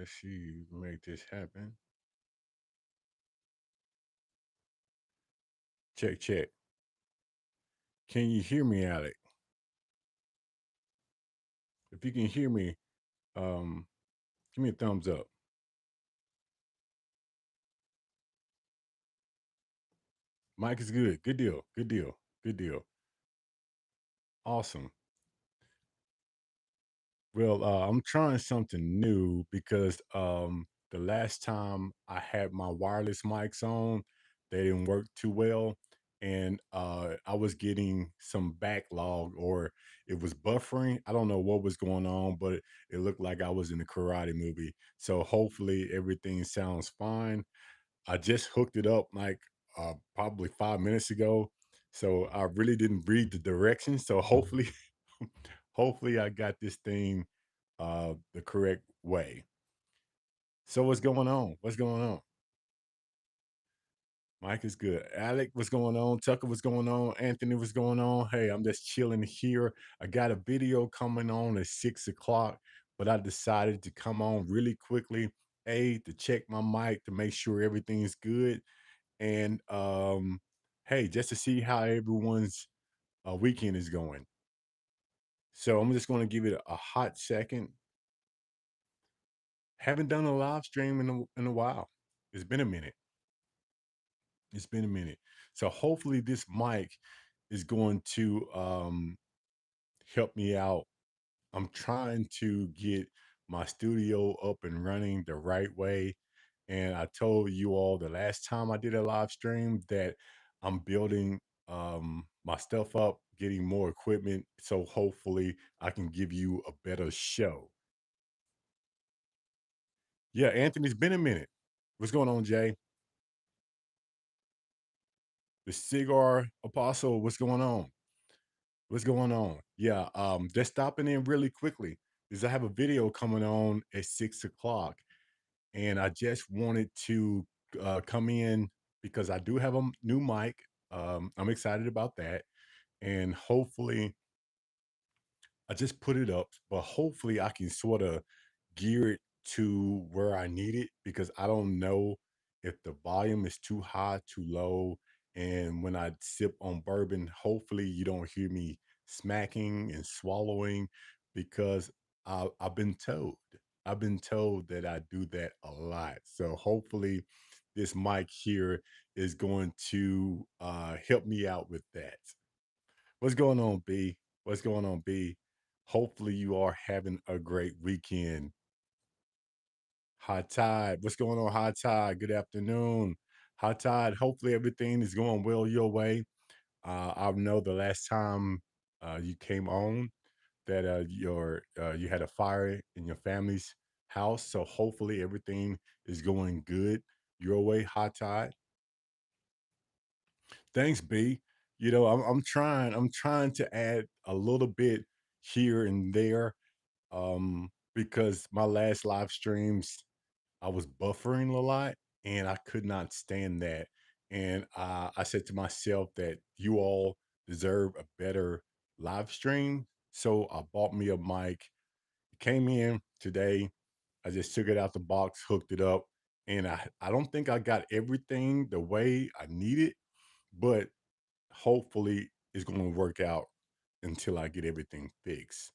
Let's see, make this happen. Check, check. Can you hear me, Alec? If you can hear me, um, give me a thumbs up. Mike is good. Good deal. Good deal. Good deal. Awesome. Well, I'm trying something new because the last time I had my wireless mics on, they didn't work too well. And I was getting some backlog or it was buffering. I don't know what was going on, but it looked like I was in a karate movie. So hopefully everything sounds fine. I just hooked it up like probably 5 minutes ago. So I really didn't read the directions. So hopefully, hopefully I got this thing the correct way. So what's going on? What's going on? Mike is good. Alec, what's going on? Tucker, what's going on? Anthony, what's going on? Hey, I'm just chilling here. I got a video coming on at 6 o'clock, but I decided to come on really quickly. A, to check my mic to make sure everything's good. And hey, just to see how everyone's weekend is going. So I'm just going to give it a hot second. Haven't done a live stream in a while. It's been a minute. It's been a minute. So hopefully this mic is going to help me out. I'm trying to get my studio up and running the right way. And I told you all the last time I did a live stream that I'm building my stuff up, getting more equipment. So hopefully I can give you a better show. Yeah, Anthony's been a minute. What's going on, Jay? The cigar apostle, what's going on? What's going on? Yeah, just stopping in really quickly because I have a video coming on at 6 o'clock, and I just wanted to come in because I do have a new mic. I'm excited about that, and hopefully, I just put it up, but hopefully, I can sort of gear it to where I need it because I don't know if the volume is too high, too low. And when I sip on bourbon, hopefully you don't hear me smacking and swallowing because I've been told. I've been told that I do that a lot. So hopefully this mic here is going to help me out with that. What's going on, B? What's going on, B? Hopefully you are having a great weekend. High Tide. What's going on, High Tide? Good afternoon. High Tide. Hopefully everything is going well your way. I know the last time you came on that you had a fire in your family's house. So hopefully everything is going good your way, High Tide. Thanks, B. I'm trying to add a little bit here and there because my last live streams I was buffering a lot and I could not stand that. And I said to myself that you all deserve a better live stream. So I bought me a mic. It came in today. I just took it out the box, hooked it up, and I don't think I got everything the way I need it, but hopefully it's going to work out until I get everything fixed.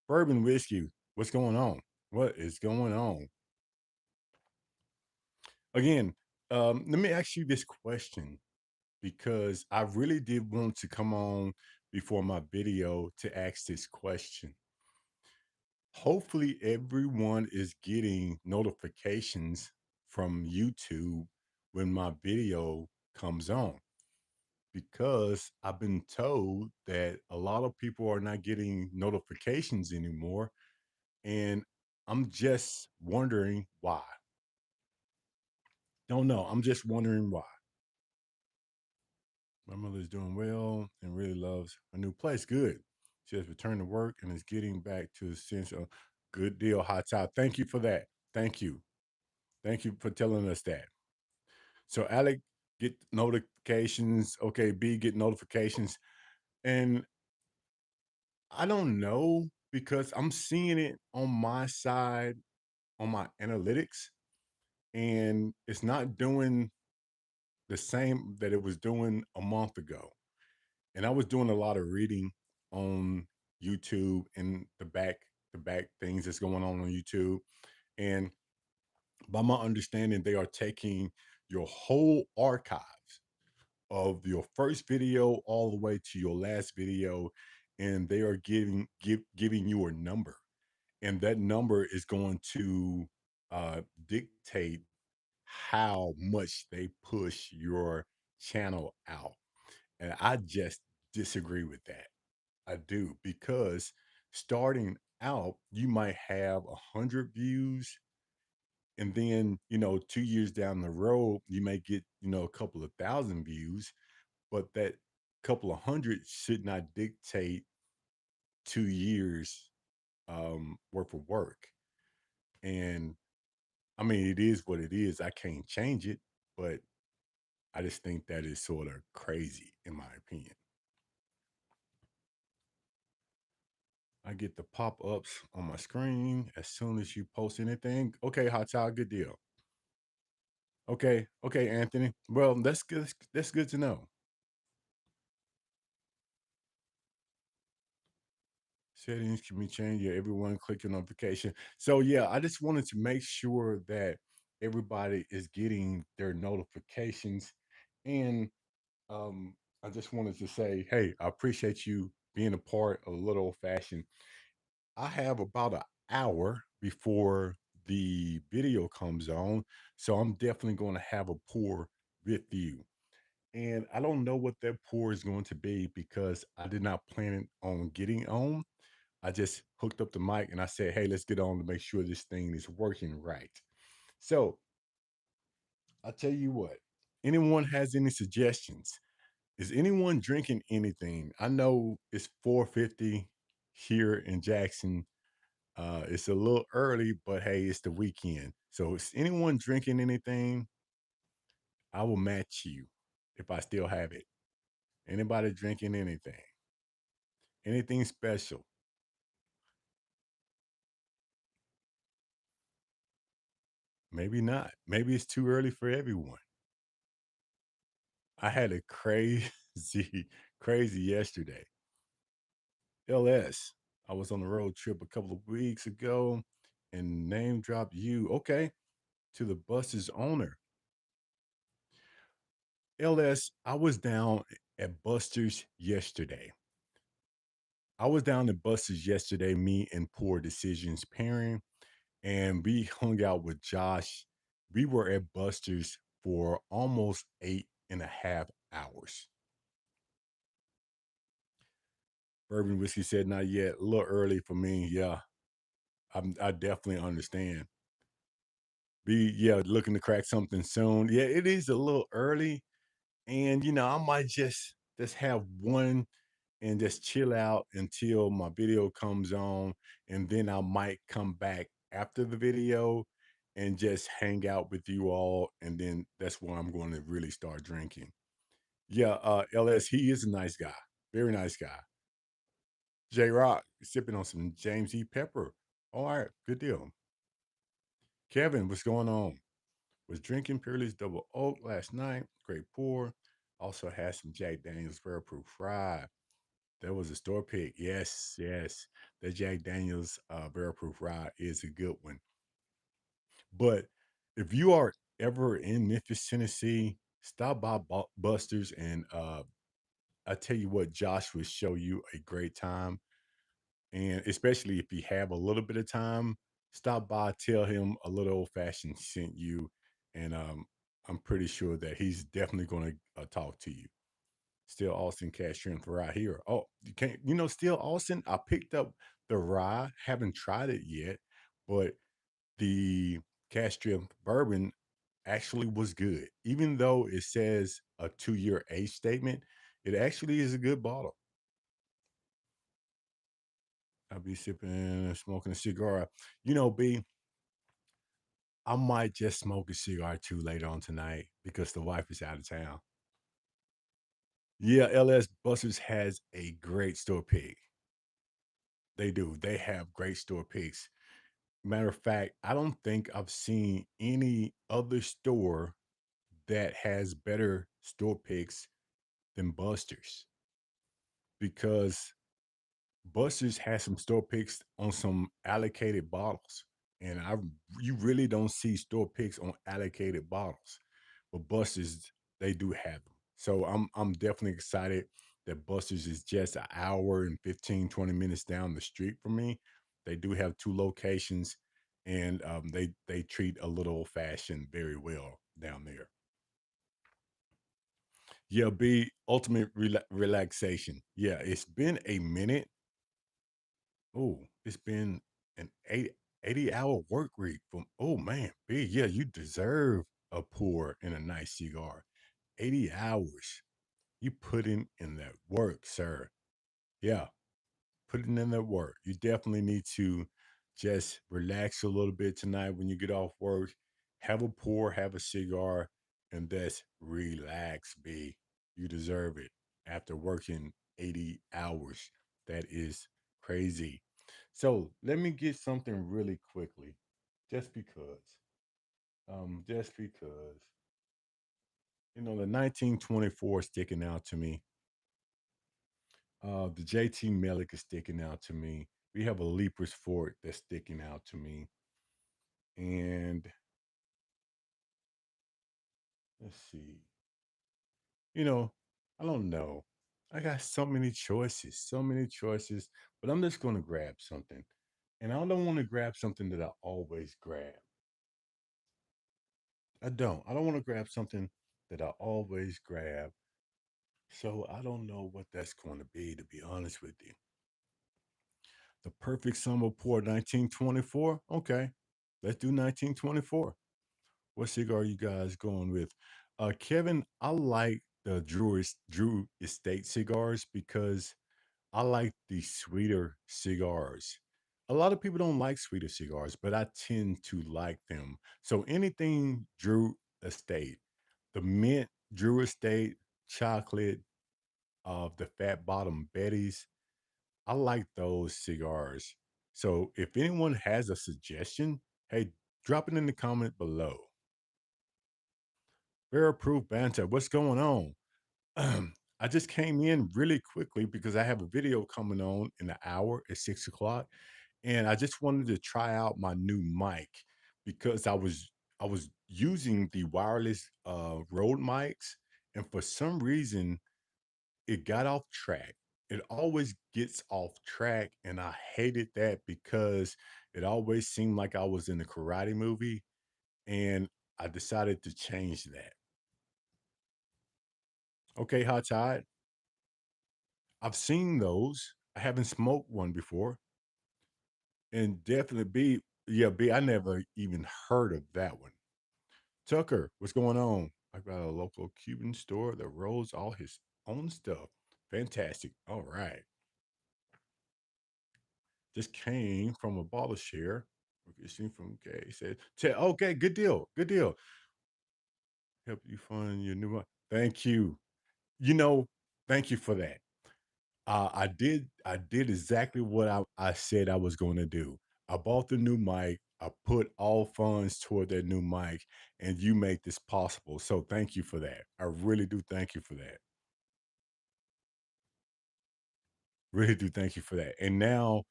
Bourbon whiskey, what's going on? What is going on? Again, let me ask you this question because I really did want to come on before my video to ask this question. Hopefully, everyone is getting notifications from YouTube when my video comes on because I've been told that a lot of people are not getting notifications anymore. And I'm just wondering why. Don't know. I'm just wondering why. My mother's doing well and really loves her new place. Good. She has returned to work and is getting back to a sense of good deal, hot top. Thank you for that. Thank you. Thank you for telling us that. So Alec get notifications. Okay, B get notifications. And I don't know because I'm seeing it on my side. on my analytics, and it's not doing the same that it was doing a month ago. And I was doing a lot of reading on YouTube and the back things that's going on YouTube. And by my understanding, they are taking your whole archives of your first video all the way to your last video, and they are giving you a number, and that number is going to dictate how much they push your channel out. And I just disagree with that. I do, because starting out, you might have 100 views, and then 2 years down the road, you may get a couple of thousand views, but that couple of hundred should not dictate 2 years worth of work. And I mean, it is what it is. I can't change it, but I just think that is sort of crazy, in my opinion. I get the pop-ups on my screen as soon as you post anything. Okay, hot child, good deal. Okay, okay, Anthony. Well, that's good. That's good to know. Settings can be changed. Yeah, everyone click your notification. So yeah, I just wanted to make sure that everybody is getting their notifications. And I just wanted to say, hey, I appreciate you being a part of Little Old Fashioned. I have about an hour before the video comes on, so I'm definitely going to have a pour with you. And I don't know what that pour is going to be because I did not plan it on getting on. I just hooked up the mic and I said, hey, let's get on to make sure this thing is working right. So I'll tell you what, anyone has any suggestions? Is anyone drinking anything? I know it's 4:50 here in Jackson. It's a little early, but hey, it's the weekend. So is anyone drinking anything? I will match you if I still have it. Anybody drinking anything? Anything special? Maybe not. Maybe it's too early for everyone. I had a crazy, crazy yesterday. LS. I was on a road trip a couple of weeks ago and name dropped you. Okay. To the bus's owner. LS, I was down at Buster's yesterday. I was down at Buster's yesterday, me and Poor Decisions pairing, and we hung out with Josh. We were at Buster's for almost 8.5 hours. Bourbon Whiskey said, not yet, a little early for me. Yeah, I definitely understand. Yeah, looking to crack something soon. Yeah, it is a little early. And I might just have one and just chill out until my video comes on, and then I might come back after the video and just hang out with you all, and then that's where I'm going to really start drinking. Yeah, LS, he is a nice guy, very nice guy. J Rock sipping on some James E. Pepper. All right, good deal. Kevin, what's going on? Was drinking Peerless Double Oak last night. Great pour. Also had some Jack Daniels Rare Proof Rye. That was a store pick. Yes, yes. The Jack Daniels Barrel Proof Rye is a good one. But if you are ever in Memphis, Tennessee, stop by Buster's, and I tell you what, Josh will show you a great time. And especially if you have a little bit of time, stop by, tell him a little old fashioned sent you. And I'm pretty sure that he's definitely going to talk to you. Still Austin cash shrimp right here. Oh, you can't, Still Austin. I picked up the rye, haven't tried it yet, but the cash shrimp bourbon actually was good. Even though it says a 2-year age statement, it actually is a good bottle. I'll be sipping and smoking a cigar. B, I might just smoke a cigar too later on tonight because the wife is out of town. Yeah, LS Busters has a great store pick. They do. They have great store picks. Matter of fact, I don't think I've seen any other store that has better store picks than Buster's, because Buster's has some store picks on some allocated bottles, and I you really don't see store picks on allocated bottles, but Buster's, they do have them. So I'm definitely excited that Buster's is just an hour and 15, 20 minutes down the street from me. They do have two locations, and they treat a little old fashioned very well down there. Yeah, be ultimate relaxation. Yeah, it's been a minute. Oh, it's been an 80 hour work week from, oh man, B, yeah, you deserve a pour and a nice cigar. 80 hours. You put in that work, sir. Yeah, putting in that work. You definitely need to just relax a little bit tonight when you get off work. Have a pour, have a cigar, and that's relax, B. You deserve it after working 80 hours. That is crazy. So let me get something really quickly, just because. Just because. The 1924 is sticking out to me. The JT Melik is sticking out to me. We have a Leapers Fort that's sticking out to me. And let's see. You know, I don't know. I got so many choices, but I'm just going to grab something. And I don't want to grab something that I always grab. I don't. I don't want to grab something that I always grab. So I don't know what that's going to be honest with you. The perfect summer pour 1924. Okay. Let's do 1924. What cigar you guys going with? Kevin, I like the Drew Estate cigars because I like the sweeter cigars. A lot of people don't like sweeter cigars, but I tend to like them. So anything Drew Estate, the mint Drew Estate, chocolate, the fat bottom Betty's, I like those cigars. So if anyone has a suggestion, hey, drop it in the comment below. Fair approved banter. What's going on? I just came in really quickly because I have a video coming on in an hour at 6 o'clock, and I just wanted to try out my new mic because I was using the wireless Rode mics, and for some reason it got off track. It always gets off track, and I hated that because it always seemed like I was in a karate movie, and I decided to change that. Okay, Hot Tide. I've seen those. I haven't smoked one before. And definitely B, yeah, B, I never even heard of that one. Tucker, what's going on? I got a local Cuban store that rolls all his own stuff. Fantastic. All right. Just came from a bottle share. Okay, seen from Gay. Said, okay, good deal. Good deal. Help you find your new one. Thank you. You know, thank you for that. I did exactly what I said I was going to do. I bought the new mic. I put all funds toward that new mic, and you make this possible. So thank you for that. I really do thank you for that. Really do thank you for that. And now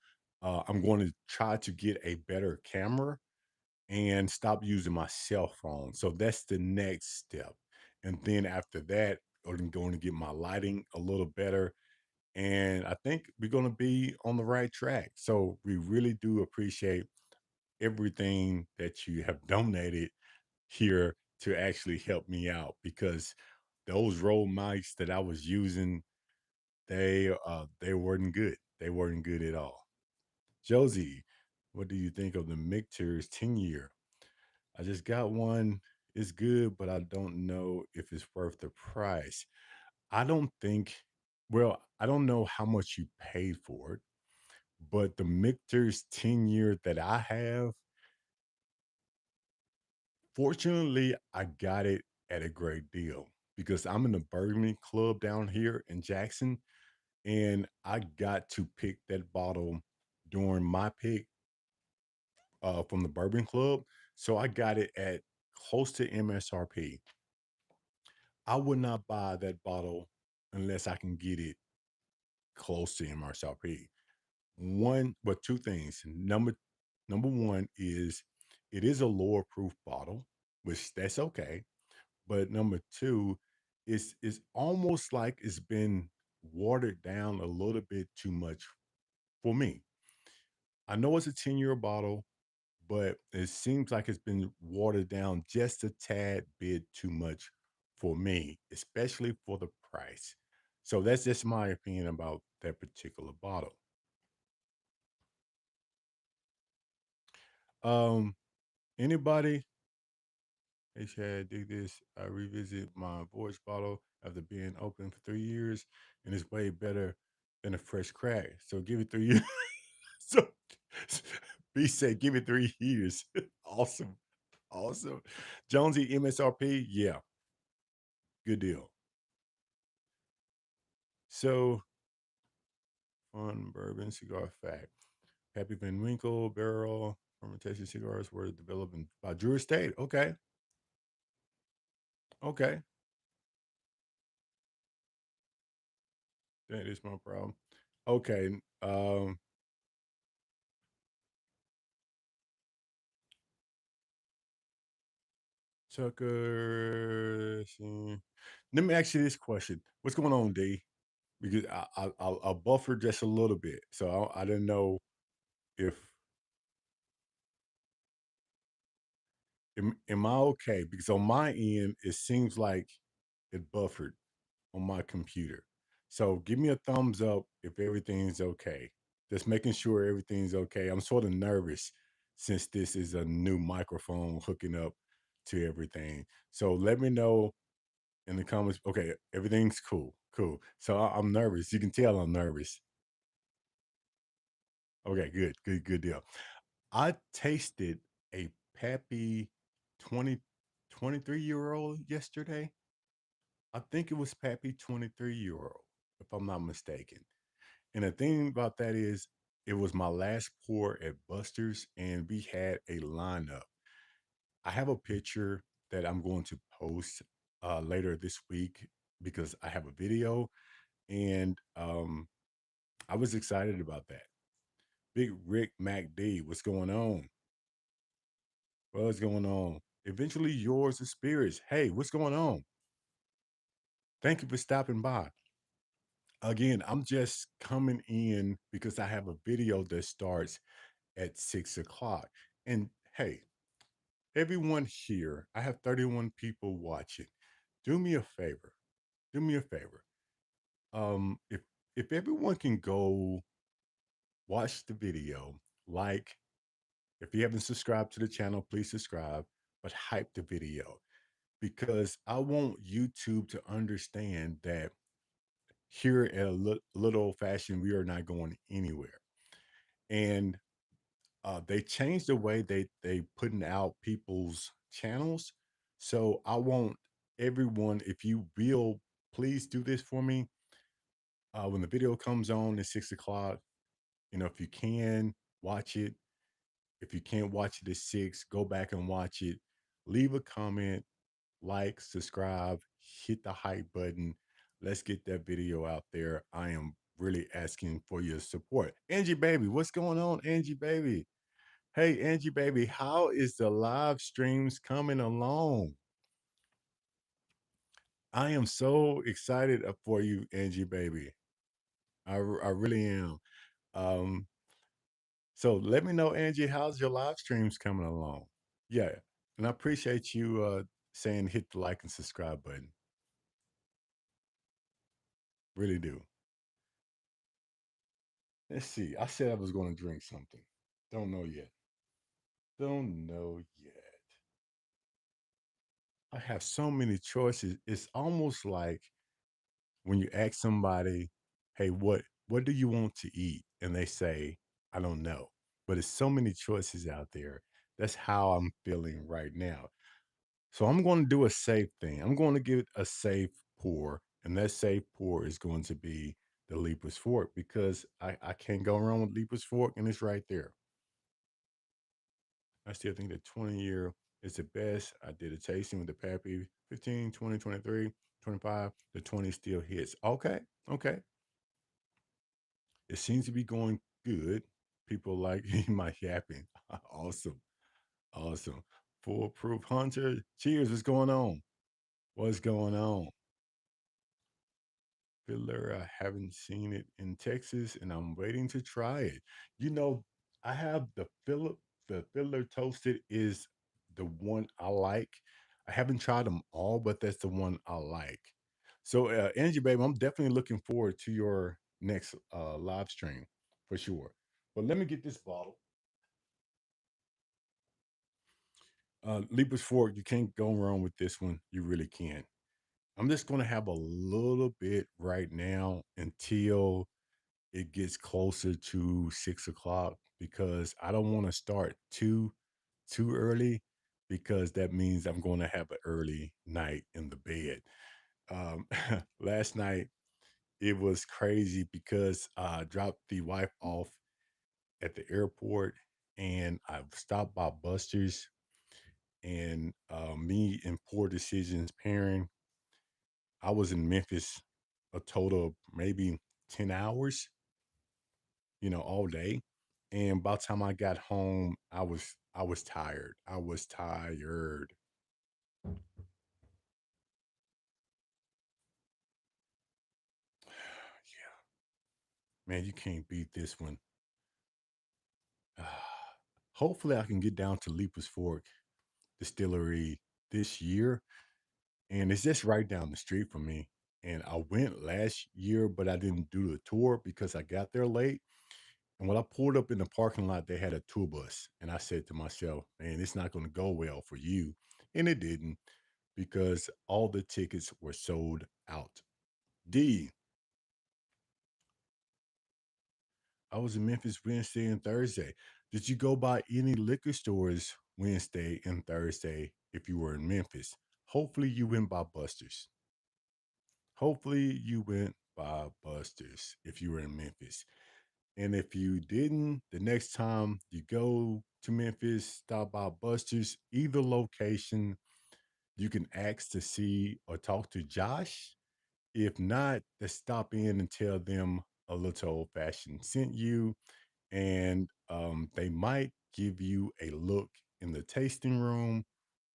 I'm going to try to get a better camera and stop using my cell phone. So that's the next step. And then after that, I'm going to get my lighting a little better, and I think we're going to be on the right track. So we really do appreciate everything that you have donated here to actually help me out, because those roll mics that I was using, they weren't good. They weren't good at all. Josie, what do you think of the Mictors 10-year? I just got one. It's good, but I don't know if it's worth the price. I don't think, well, I don't know how much you paid for it, but the Michter's 10-year that I have, fortunately, I got it at a great deal because I'm in the Burgundy Club down here in Jackson, and I got to pick that bottle during my pick from the Bourbon Club. So I got it at close to MSRP. I would not buy that bottle unless I can get it close to MSRP. One, but two things. Number one is it is a lower proof bottle, which that's okay. But number two, it's almost like it's been watered down a little bit too much for me. I know it's a 10-year bottle, but it seems like it's been watered down just a tad bit too much for me, especially for the price. So that's just my opinion about that particular bottle. Um, Anybody? Hey Chad, dig this. I revisit my voice bottle after being open for 3 years, and it's way better than a fresh crack. So give it 3 years. So B said, give it 3 years. Awesome. Awesome. Jonesy MSRP, yeah, good deal. So fun bourbon cigar fact. Happy Van Winkle barrel fermentation cigars were developed by Drew Estate. Okay. Okay. That is my problem. Okay. Tucker. Let me ask you this question. What's going on, D? Because I buffered just a little bit. So I didn't know if am I okay? Because on my end, it seems like it buffered on my computer. So give me a thumbs up if everything's okay. Just making sure everything's okay. I'm sort of nervous since this is a new microphone hooking up to everything. So let me know in the comments. Okay, everything's cool. Cool. So I'm nervous. You can tell I'm nervous. Okay, good, good, good deal. I tasted a Pappy 20 23-year old yesterday. I think it was Pappy 23-year old, if I'm not mistaken. And the thing about that is, it was my last pour at Buster's, and we had a lineup. I have a picture that I'm going to post later this week because I have a video, and I was excited about that. Big Rick MacD, what's going on? What's going on? Eventually, yours is spirits. Hey, what's going on? Thank you for stopping by. Again, I'm just coming in because I have a video that starts at 6 o'clock. And hey, everyone here, I have 31 people watching. Do me a favor. Do me a favor. If everyone can go watch the video, like if you haven't subscribed to the channel, please subscribe, but hype the video because I want YouTube to understand that here at little old fashioned, we are not going anywhere. And they changed the way they putting out people's channels. So I want everyone, if you will, please do this for me. When the video comes on at 6 o'clock, if you can watch it. If you can't watch it at 6, go back and watch it. Leave a comment, like, subscribe, hit the hype button. Let's get that video out there. I am really asking for your support. Angie baby, what's going on, Angie baby? Hey, Angie baby, how is the live streams coming along? I am so excited for you, Angie baby. I really am. Um, so let me know, Angie, how's your live streams coming along? Yeah, and I appreciate you saying hit the like and subscribe button. Really do. Let's see. I said I was going to drink something. Don't know yet. Don't know yet. I have so many choices. It's almost like when you ask somebody, "Hey, what do you want to eat?" and they say, "I don't know." But it's so many choices out there. That's how I'm feeling right now. So I'm going to do a safe thing. I'm going to give a safe pour, and that safe pour is going to be the Leaper's Fork because I can't go wrong with Leaper's Fork, and it's right there. I still think the 20-year is the best. I did a tasting with the Pappy 15, 20, 23, 25. The 20 still hits. Okay. Okay. It seems to be going good. People like my yapping. Awesome. Awesome. Foolproof Hunter. Cheers. What's going on? What's going on? Fiddler, I haven't seen it in Texas and I'm waiting to try it. You know, I have the Fiddler Toasted is the one I like. I haven't tried them all, but that's the one I like. So, Angie, baby, I'm definitely looking forward to your next live stream for sure. But let me get this bottle. Lipa's Fork, you can't go wrong with this one. You really can't. I'm just going to have a little bit right now until it gets closer to 6 o'clock because I don't want to start too early because that means I'm going to have an early night in the bed. Um, last night it was crazy because I dropped the wife off at the airport and I stopped by Buster's and me and Poor Decisions pairing. I was in Memphis a total of maybe 10 hours, all day. And by the time I got home, I was tired. I was tired. Yeah, man, you can't beat this one. Hopefully, I can get down to Lipa's Fork Distillery this year, and it's just right down the street from me. And I went last year, but I didn't do the tour because I got there late. And when I pulled up in the parking lot, they had a tour bus, and I said to myself, "Man, it's not going to go well for you," and it didn't because all the tickets were sold out. D, I was in Memphis Wednesday and Thursday. Did you go by any liquor stores Wednesday and Thursday if you were in Memphis? Hopefully you went by Buster's. Hopefully you went by Buster's if you were in Memphis. And if you didn't, the next time you go to Memphis, stop by Buster's, either location. You can ask to see or talk to Josh. If not, just stop in and tell them a little old fashioned sent you, and they might give you a look in the tasting room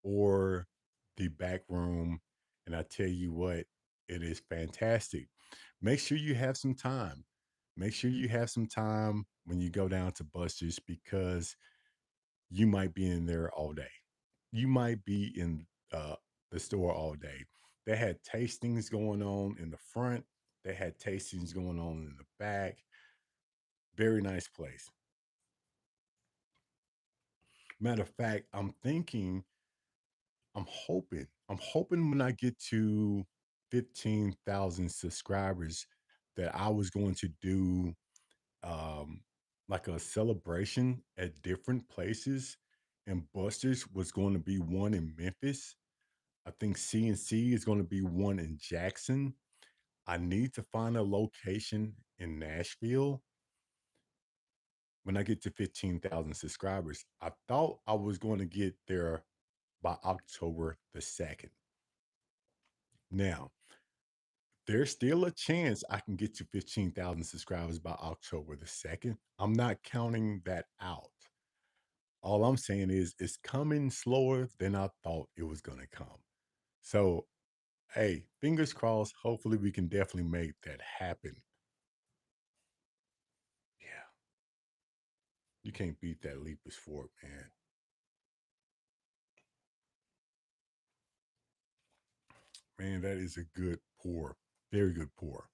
or the back room. And I tell you what, it is fantastic. Make sure you have some time. Make sure you have some time when you go down to Buster's because you might be in there all day. You might be in uh, the store all day. They had tastings going on in the front. They had tastings going on in the back. Very nice place. Matter of fact, I'm hoping when I get to 15,000 subscribers that I was going to do um, like a celebration at different places. And Buster's was going to be one in Memphis. I think CNC is going to be one in Jackson. I need to find a location in Nashville when I get to 15,000 subscribers. I thought I was going to get there by October the 2nd. Now, there's still a chance I can get to 15,000 subscribers by October the 2nd. I'm not counting that out. All I'm saying is it's coming slower than I thought it was going to come. So, hey, fingers crossed. Hopefully, we can definitely make that happen. Yeah, you can't beat that Leapers Fork, man. Man, that is a good pour. Very good pour.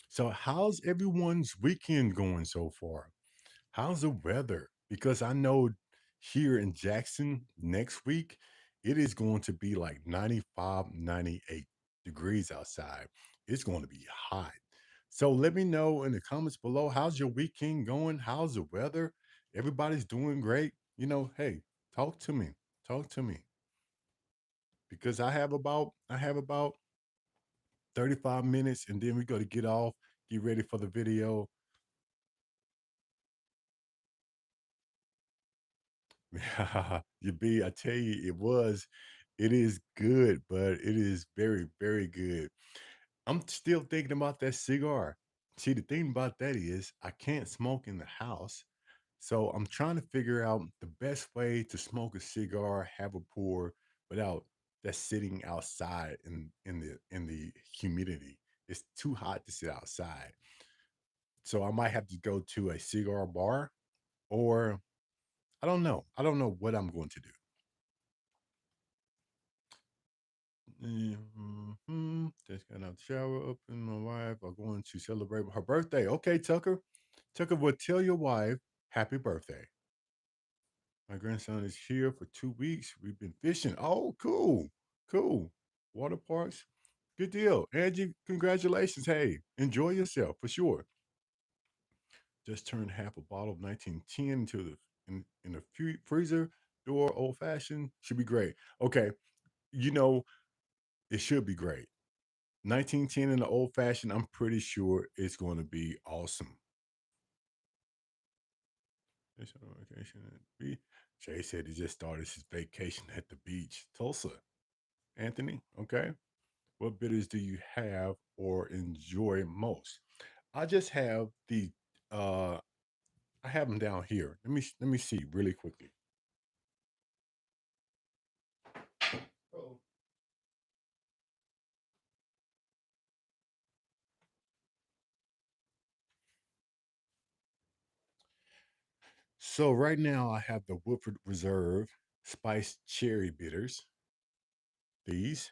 So, how's everyone's weekend going so far? How's the weather? Because I know here in Jackson next week, it is going to be like 95, 98 degrees outside. It's going to be hot. So let me know in the comments below, how's your weekend going? How's the weather? Everybody's doing great. Hey, talk to me. Talk to me. Because I have about 35 minutes and then we got to get off, get ready for the video. You be, I tell you, it is good, but it is very, very good. I'm still thinking about that cigar. See, the thing about that is I can't smoke in the house. So I'm trying to figure out the best way to smoke a cigar, have a pour without just sitting outside in the humidity. It's too hot to sit outside. So I might have to go to a cigar bar or I don't know. I don't know what I'm going to do. Just got out the shower, up and my wife are going to celebrate her birthday. Okay, Tucker. Tucker will tell your wife happy birthday. My grandson is here for 2 weeks. We've been fishing. Oh, cool. Cool. Water parks. Good deal. Angie, congratulations. Hey, enjoy yourself for sure. Just turned half a bottle of 1910 into in the freezer door, old fashioned. Should be great. Okay. You know, it should be great. 1910 in the old fashioned, I'm pretty sure it's going to be awesome. It's on vacation at the beach. Jay said he just started his vacation at the beach. Tulsa. Anthony, okay. What bitters do you have or enjoy most? I just have the uh I have them down here. Let me see really quickly. Oh. So right now I have the Woodford Reserve spiced cherry bitters. These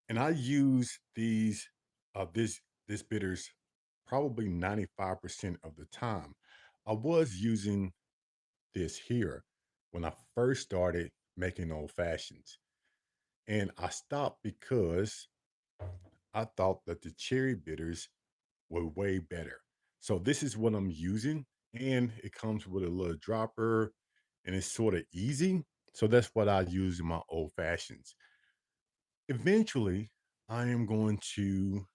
and I use these this bitters probably 95% of the time. I was using this here when I first started making old fashions. And I stopped because I thought that the cherry bitters were way better. So this is what I'm using, and it comes with a little dropper, and it's sort of easy. So that's what I use in my old fashions. Eventually, I am going to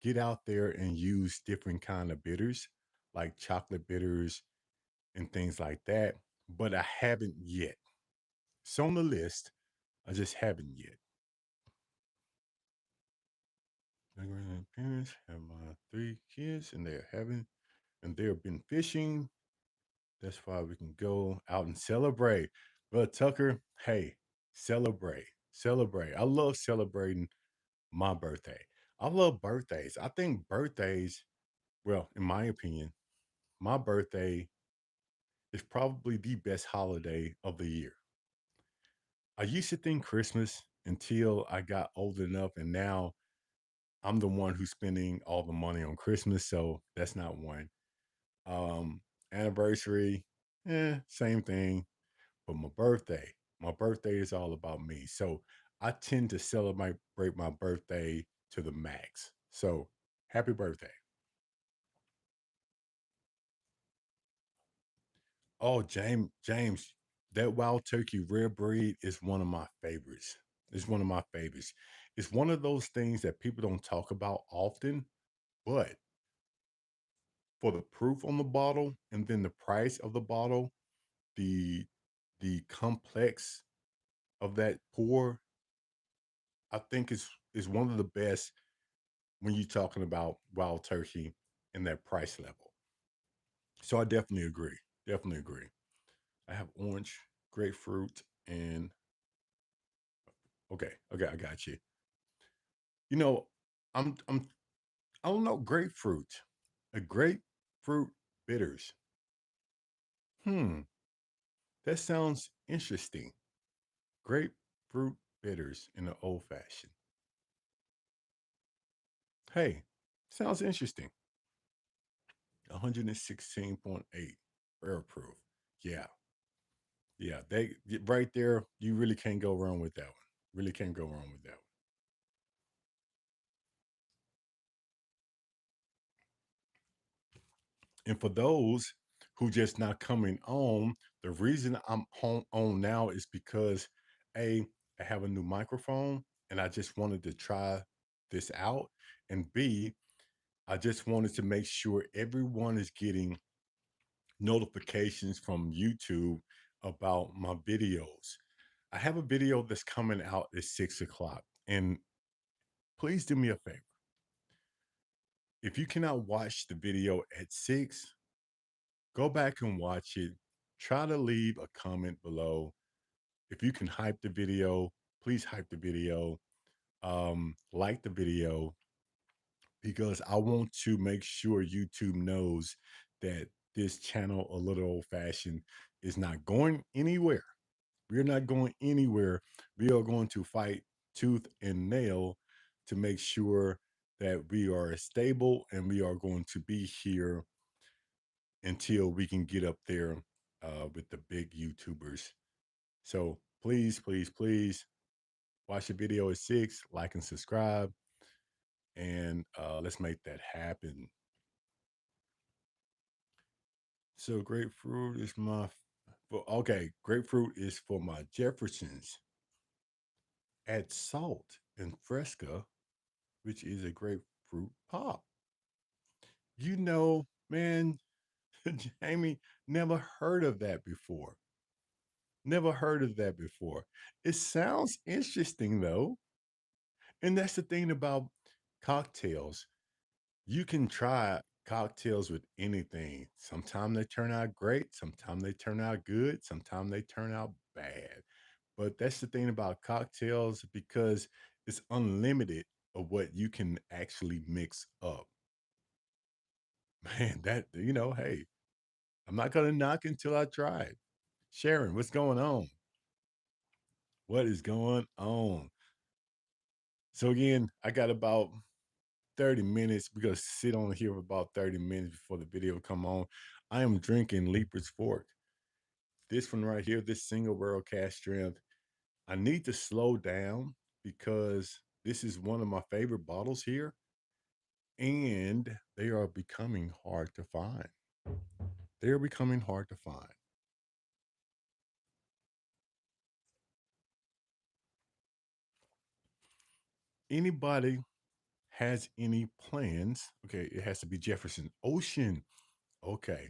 get out there and use different kind of bitters, like chocolate bitters and things like that. But I haven't yet. It's on the list. I just haven't yet. My grandparents have my 3 kids, and they're having, and they've been fishing. That's why we can go out and celebrate. But Tucker, hey, celebrate, celebrate. I love celebrating my birthday. I love birthdays. I think birthdays, well, in my opinion, my birthday is probably the best holiday of the year. I used to think Christmas until I got old enough, and now I'm the one who's spending all the money on Christmas, so that's not one. Um, Anniversary, same thing. But my birthday is all about me. So I tend to celebrate my birthday to the max. So happy birthday. Oh, James, that wild turkey rare breed is one of my favorites. It's one of my favorites. It's one of those things that people don't talk about often, but for the proof on the bottle and then the price of the bottle, the the complex of that pour, I think is one of the best when you're talking about wild turkey and that price level. So I definitely agree. Definitely agree. I have orange, grapefruit, and okay, okay, I got you. You know, I'm I don't know grapefruit. A grapefruit bitters. Hmm, that sounds interesting. Grapefruit bitters in the old fashioned. Hey, sounds interesting. 116.8 air proof. Yeah, yeah. Right there, you really can't go wrong with that one. Really can't go wrong with that one. And for those who just not coming on, the reason I'm home on now is because A, I have a new microphone and I just wanted to try this out. And B, I just wanted to make sure everyone is getting notifications from YouTube about my videos. I have a video that's coming out at 6 o'clock. And please do me a favor. If you cannot watch the video at 6, go back and watch it. Try to leave a comment below. If you can hype the video, please hype the video. Like the video, because I want to make sure YouTube knows that this channel, A Little Old Fashioned, is not going anywhere. We're not going anywhere. We are going to fight tooth and nail to make sure that we are stable, and we are going to be here until we can get up there with the big YouTubers. So please, please, please watch the video at 6, like and subscribe, and let's make that happen. So grapefruit is okay, grapefruit is for my Jeffersons. Add salt and Fresca, which is a grapefruit pop. Man, Jamie, never heard of that before. Never heard of that before. It sounds interesting though. And that's the thing about cocktails. You can try cocktails with anything. Sometimes they turn out great, sometimes they turn out good, sometimes they turn out bad. But that's the thing about cocktails, because it's unlimited of what you can actually mix up. Man, hey, I'm not gonna knock until I try it. Sharon, what's going on? What is going on? So again, I got about 30 minutes. We're gonna sit on here for about 30 minutes before the video come on. I am drinking Leaper's Fork. This one right here, this single barrel cast strength. I need to slow down because this is one of my favorite bottles here, and they are becoming hard to find. They're becoming hard to find. Anybody has any plans? Okay, it has to be Jefferson Ocean. Okay,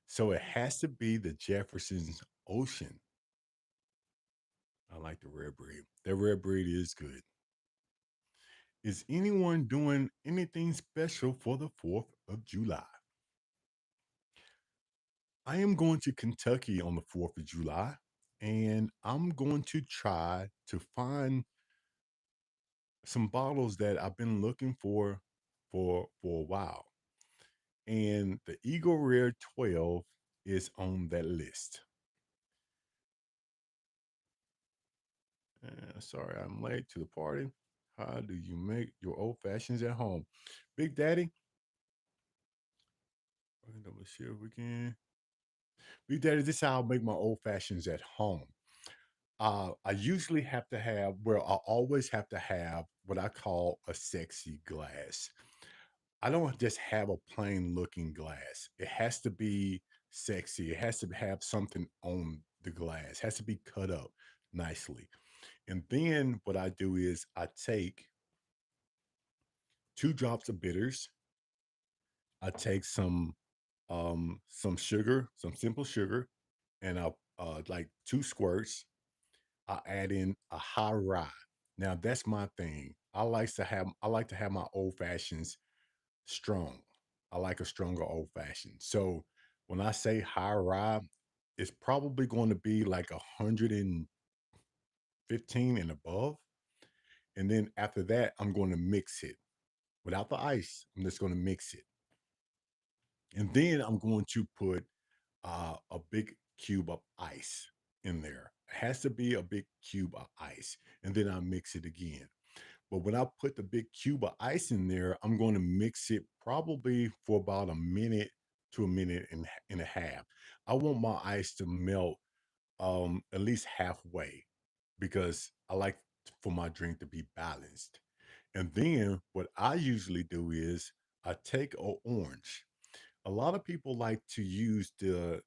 so it has to be the Jefferson's Ocean. I like the red breed. That red breed is good. Is anyone doing anything special for the 4th of July? I am going to Kentucky on the 4th of July, and I'm going to try to find some bottles that I've been looking for a while. And the Eagle Rare 12 is on that list. Sorry, I'm late to the party. How do you make your old fashions at home? Big Daddy, I can double share if we can. Big Daddy, this is how I make my old fashions at home. I usually have to have, well, I always have to have what I call a sexy glass. I don't just have a plain looking glass. It has to be sexy. It has to have something on the glass. It has to be cut up nicely. And then what I do is I take 2 drops of bitters. I take some sugar, some simple sugar, and I like 2 squirts. I add in a high rye. Now that's my thing. I like to have my old fashions strong. I like a stronger old fashioned. So when I say high rye, it's probably going to be like 115 and above. And then after that, I'm going to mix it without the ice. I'm just going to mix it. And then I'm going to put a big cube of ice in there. It has to be a big cube of ice. And then I mix it again. But when I put the big cube of ice in there, I'm going to mix it probably for about a minute to a minute and a half. I want my ice to melt at least halfway, because I like for my drink to be balanced. And then what I usually do is I take an orange. A lot of people like to use the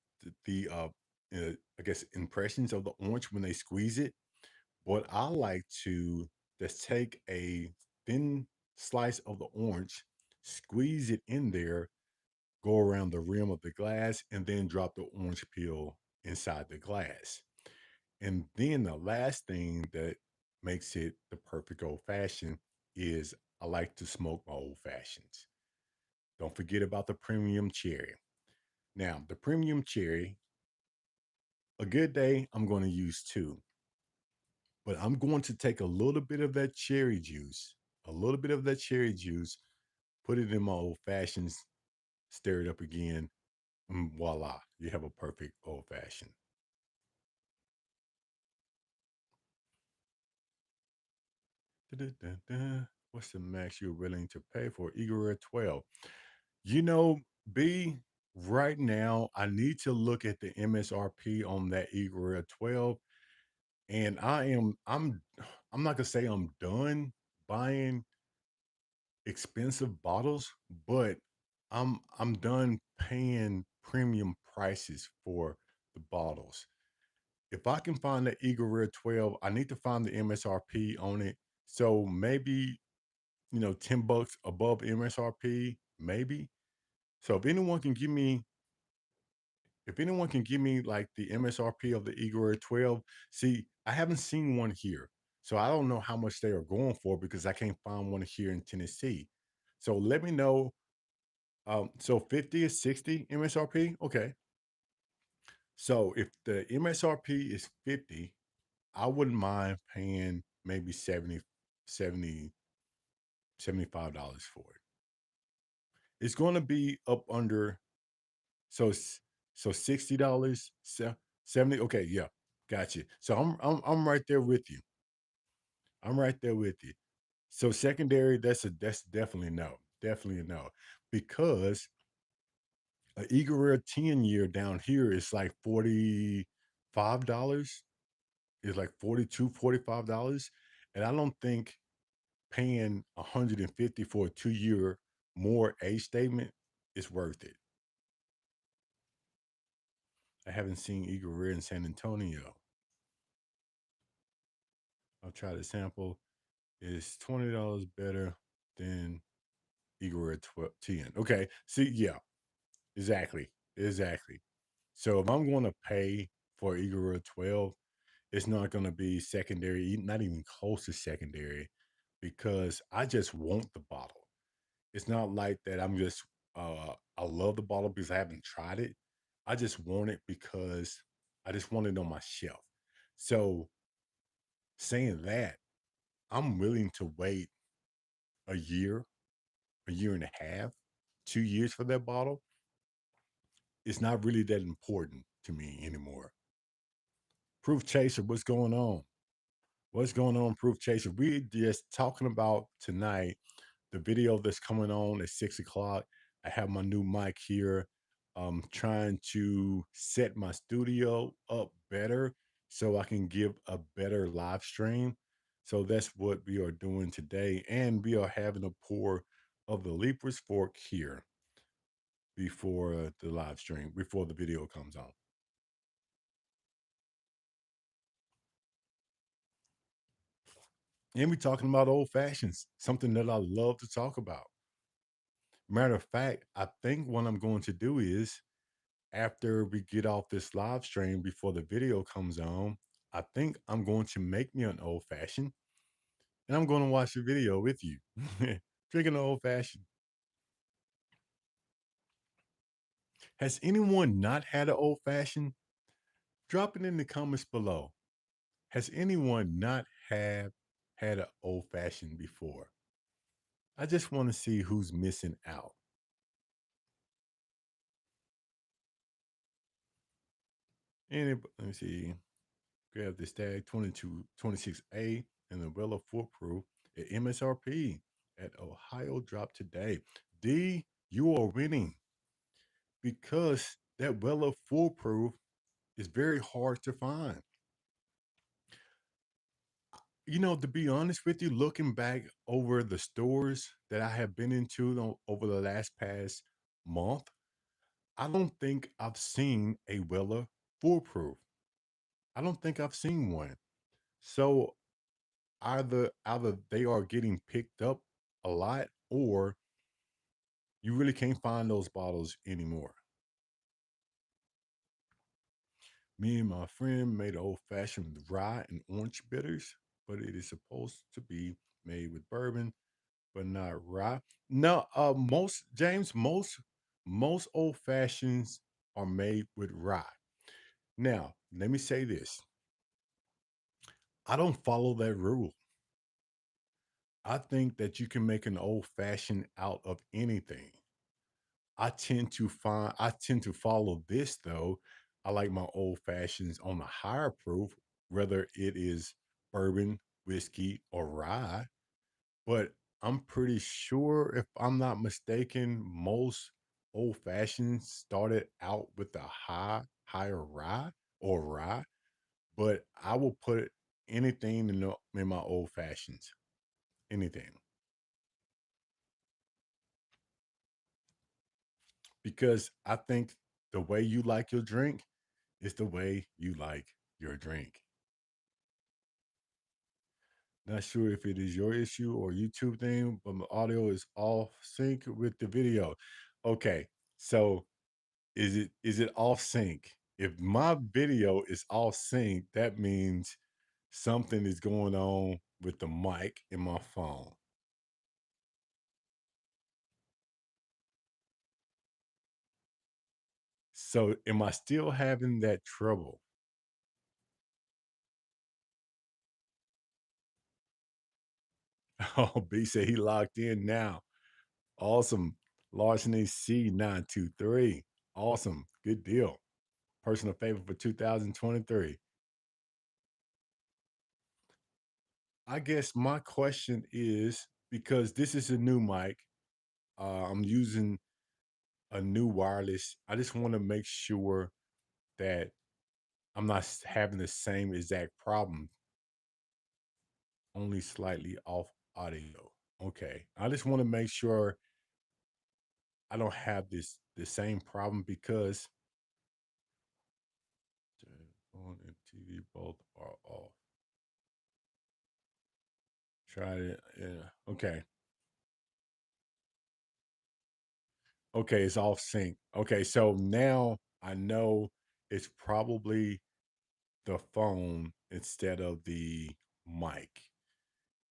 I guess impressions of the orange when they squeeze it. But I like to just take a thin slice of the orange, squeeze it in there, go around the rim of the glass, and then drop the orange peel inside the glass. And then the last thing that makes it the perfect old fashioned is I like to smoke my old fashions. Don't forget about the premium cherry. Now, the premium cherry, a good day, I'm going to use two, but I'm going to take a little bit of that cherry juice, a little bit of that cherry juice, put it in my old fashions, stir it up again, and voila, you have a perfect old fashioned. Da-da-da-da. What's the max you're willing to pay for Eagle Red 12? You know, B, right now, I need to look at the MSRP on that Eagle Red 12. And I'm not gonna say I'm done buying expensive bottles, but I'm done paying premium prices for the bottles. If I can find the Eagle Red 12, I need to find the MSRP on it. So maybe, 10 bucks above MSRP, maybe. So if anyone can give me like the MSRP of the Eagle Red 12, see, I haven't seen one here. So I don't know how much they are going for because I can't find one here in Tennessee. So let me know. So 50 is 60 MSRP. Okay. So if the MSRP is 50, I wouldn't mind paying maybe 70, $75 for it. It's going to be up under so so $60, 70. Okay, yeah, got you. So I'm right there with you. I'm right there with you. So secondary, that's definitely no, definitely a no, because a Eagle Rare 10 year down here is like $45. It's like 42, $45. And I don't think paying 150 for a 2 year more age statement is worth it. I haven't seen Eagle Rare in San Antonio. I'll try the sample. It's $20 better than Eagle Rare 12, 10. Okay. See, yeah, exactly. Exactly. So if I'm going to pay for Eagle Rare 12, it's not going to be secondary, not even close to secondary, because I just want the bottle. It's not like that I love the bottle because I haven't tried it. I just want it because I just want it on my shelf. So saying that, I'm willing to wait a year, a year and a half, 2 years for that bottle. It's not really that important to me anymore. Proof Chaser, what's going on? What's going on, Proof Chaser? We just talking about tonight the video that's coming on at 6 o'clock. I have my new mic here. Trying to set my studio up better so I can give a better live stream. So that's what we are doing today. And we are having a pour of the Leaper's Fork here before the live stream, before the video comes on. And we're talking about old fashions, something that I love to talk about. Matter of fact, I think what I'm going to do is after we get off this live stream before the video comes on, I think I'm going to make me an old fashioned and I'm going to watch the video with you. Drinking an old fashioned. Has anyone not had an old fashioned? Drop it in the comments below. Has anyone not had an old fashioned before? I just want to see who's missing out. Let me see. Grab this tag 2226A and the Weller foolproof at MSRP at Ohio drop today. D, you are winning because that Weller foolproof is very hard to find. To be honest with you, looking back over the stores that I have been into over the last past month, I don't think I've seen a Weller foolproof. I don't think I've seen one. So either they are getting picked up a lot, or You really can't find those bottles anymore. Me and my friend made old fashioned with rye and orange bitters, but it is supposed to be made with bourbon, but not rye. No, most James, most old fashions are made with rye. Now, let me say this. I don't follow that rule. I think that you can make an old fashioned out of anything. I tend to follow this though. I like my old fashions on a higher proof, whether it is bourbon, whiskey, or rye. But I'm pretty sure, if I'm not mistaken, most old fashions started out with a higher rye or rye. But I will put anything in my old fashions. Anything. Because I think the way you like your drink is the way you like your drink. Not sure if it is your issue or YouTube thing, but my audio is off sync with the video. Okay, so is it off sync? If my video is off sync, that means something is going on with the mic in my phone. So am I still having that trouble? Oh, B said he locked in now. Awesome. Larceny C923. Awesome. Good deal. Personal favorite for 2023. I guess my question is, because this is a new mic, I'm using a new wireless. I just want to make sure that I'm not having the same exact problem, only slightly off audio. Okay. I just want to make sure I don't have the same problem because the phone and TV both are off. Tried it. Yeah. Okay. Okay. It's off sync. Okay. So now I know it's probably the phone instead of the mic.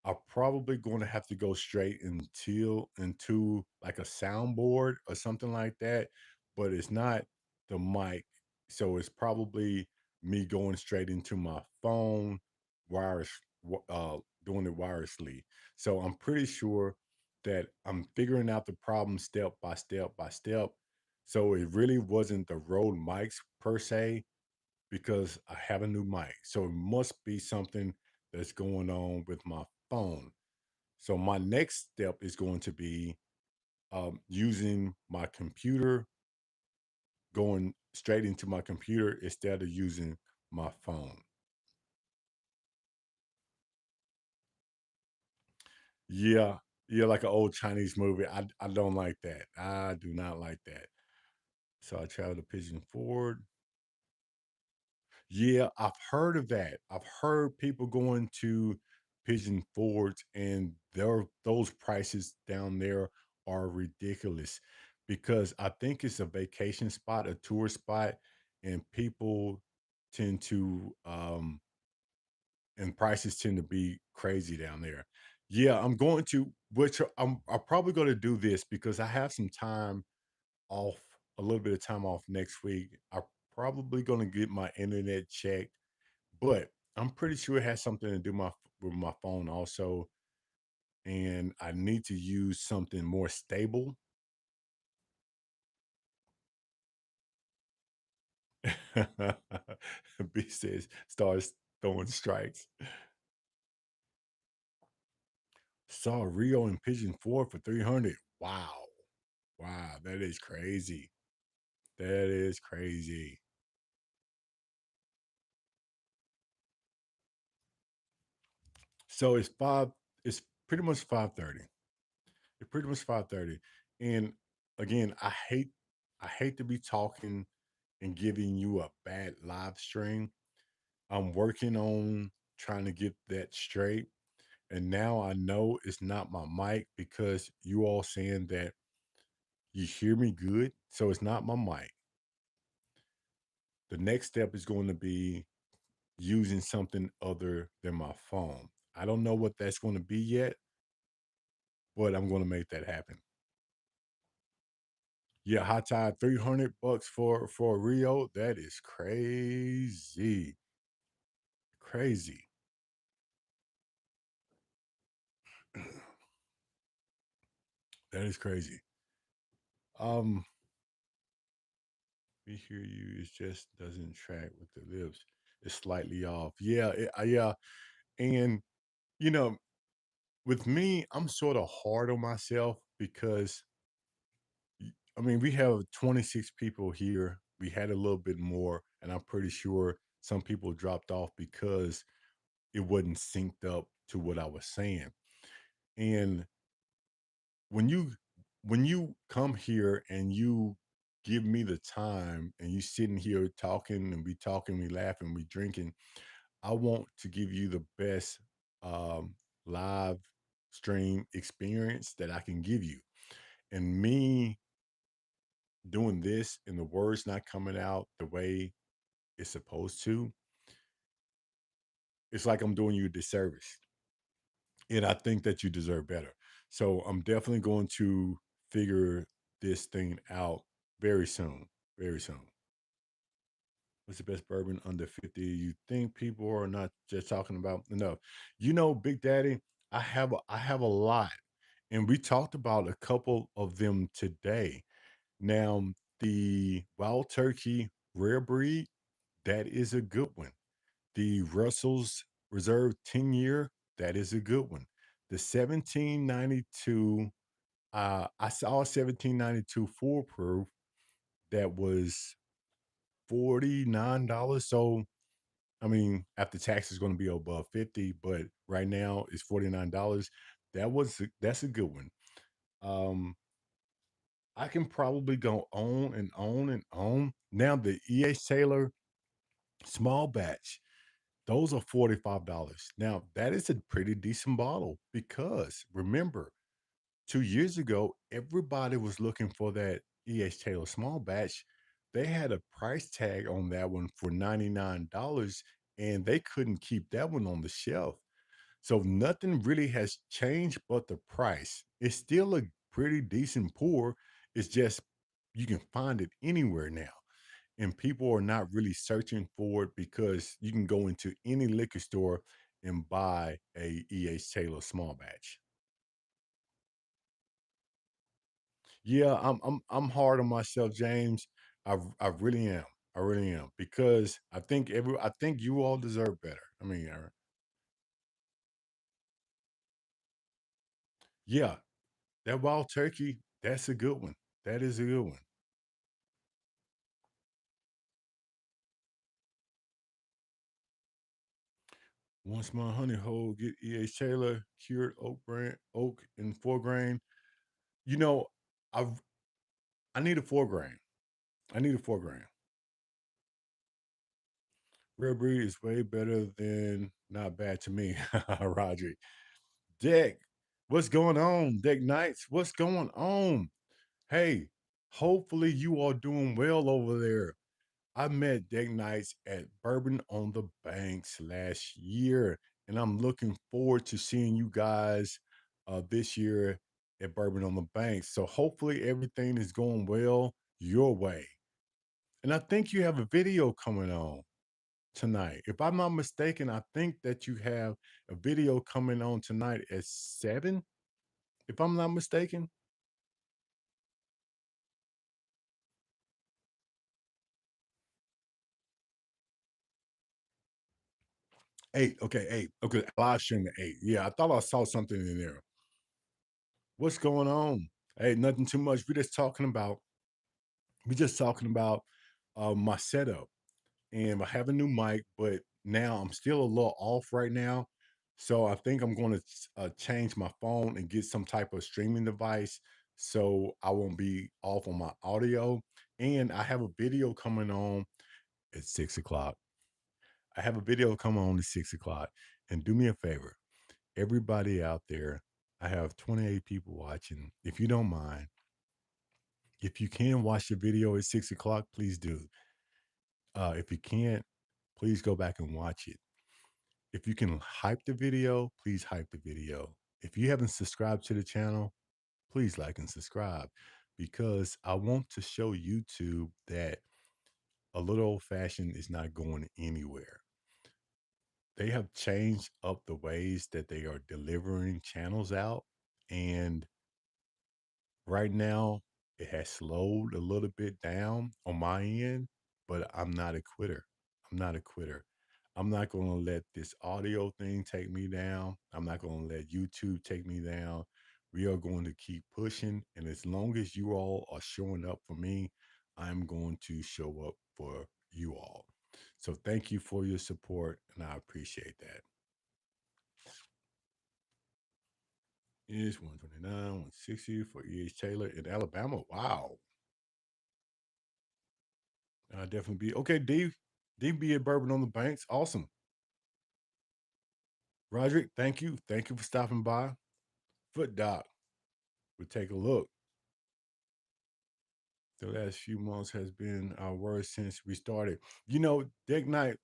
I'm probably going to have to go straight into like a soundboard or something like that, but it's not the mic. So it's probably me going straight into my phone, wireless, doing it wirelessly. So I'm pretty sure that I'm figuring out the problem step by step by step. So it really wasn't the Rode mics per se, because I have a new mic. So it must be something that's going on with my phone. So my next step is going to be using my computer, going straight into my computer instead of using my phone. Yeah, yeah, like an old Chinese movie. I don't like that. I do not like that. So I travel to Pigeon Forward. Yeah, I've heard of that. I've heard people going to Pigeon Forge, and those prices down there are ridiculous, because I think it's a vacation spot, a tour spot, and people tend to and prices tend to be crazy down there. Yeah, I'm going to, which I'm probably going to do this because I have some time off, a little bit of time off next week. I'm probably going to get my internet checked, but I'm pretty sure it has something to do with my phone also, and I need to use something more stable. B says starts throwing strikes. Saw Rio and Pigeon 4 for 300. Wow. Wow, that is crazy. That is crazy. So it's pretty much 5:30. It's pretty much 5:30. And again, I hate to be talking and giving you a bad live stream. I'm working on trying to get that straight. And now I know it's not my mic, because you all saying that You hear me good? So it's not my mic. The next step is going to be using something other than my phone. I don't know what that's going to be yet, but I'm going to make that happen. Yeah, high tide, $300 for a Rio. That is crazy. Crazy. That is crazy. Um, we hear you. It just doesn't track with the lips. It's slightly off. Yeah, yeah. And you know, with me, I'm sort of hard on myself because I mean, we have 26 people here. We had a little bit more, and I'm pretty sure some people dropped off because it wasn't synced up to what I was saying. And when you when you come here and you give me the time and you sitting here talking and we talking, we laughing, we drinking, I want to give you the best um, live stream experience that I can give you. And me doing this and the words not coming out the way it's supposed to, it's like I'm doing you a disservice. And I think that you deserve better. So I'm definitely going to figure this thing out very soon. Very soon. What's the best bourbon under 50? You think people are not just talking about enough. You know, Big Daddy, I have a lot. And we talked about a couple of them today. Now, the wild turkey rare breed, that is a good one. The Russell's Reserve 10-year, that is a good one. The 1792, I saw a 1792 foolproof that was $49. So, I mean, after tax is going to be above 50, but right now it's $49. That's a good one. Um, I can probably go on and on and on. Now the EH Taylor small batch, those are $45. Now, that is a pretty decent bottle because remember, 2 years ago, everybody was looking for that EH Taylor small batch. They had a price tag on that one for $99 and they couldn't keep that one on the shelf. So nothing really has changed but the price. It's still a pretty decent pour. It's just you can find it anywhere now and people are not really searching for it because you can go into any liquor store and buy a EH Taylor small batch. Yeah, I'm hard on myself, James. I really am. I really am because I think you all deserve better. I mean, yeah, that wild turkey, that's a good one. That is a good one. Once my honey hole get EH Taylor cured oak and 4 grain. You know, I I need a 4 grain. I need a 4 grain. Rare breed is way better than not bad to me, Roderick. Deck, what's going on? Deck Knights, what's going on? Hey, hopefully you are doing well over there. I met Deck Knights at Bourbon on the Banks last year, and I'm looking forward to seeing you guys this year at Bourbon on the Banks. So hopefully everything is going well your way. And I think you have a video coming on tonight. If I'm not mistaken, I think that you have a video coming on tonight at 7, if I'm not mistaken. 8, okay, 8. Okay, live stream at 8. Yeah, I thought I saw something in there. What's going on? Hey, nothing too much. We just talking about my setup. And I have a new mic, but now I'm still a little off right now. So I think I'm going to change my phone and get some type of streaming device so I won't be off on my audio. And I have a video coming on at 6 o'clock. I have a video coming on at 6 o'clock. And do me a favor, everybody out there, I have 28 people watching. If you don't mind, If you can watch the video at 6 o'clock, please do. If you can't, please go back and watch it. If you can hype the video, please hype the video. If you haven't subscribed to the channel, please like and subscribe because I want to show YouTube that a little old fashioned is not going anywhere. They have changed up the ways that they are delivering channels out. And right now, it has slowed a little bit down on my end, but I'm not a quitter. I'm not a quitter. I'm not going to let this audio thing take me down. I'm not going to let YouTube take me down. We are going to keep pushing. And as long as you all are showing up for me, I'm going to show up for you all. So thank you for your support, and I appreciate that. Is 129, 160 for E.H. Taylor in Alabama. Wow. Definitely be okay. D be at Bourbon on the Banks. Awesome. Roderick, thank you. Thank you for stopping by. Foot Doc, we'll take a look. The last few months has been our worst since we started. You know, Deck Knight,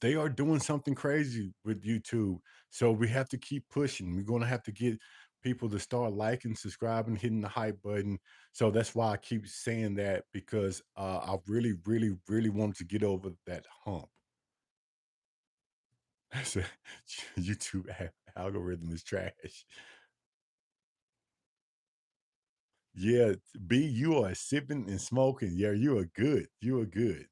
they are doing something crazy with YouTube. So we have to keep pushing. We're gonna have to get people to start liking, subscribing, hitting the hype button. So that's why I keep saying that because I really, really, really wanted to get over that hump. So, YouTube algorithm is trash. Yeah, B, you are sipping and smoking. Yeah, you are good. You are good.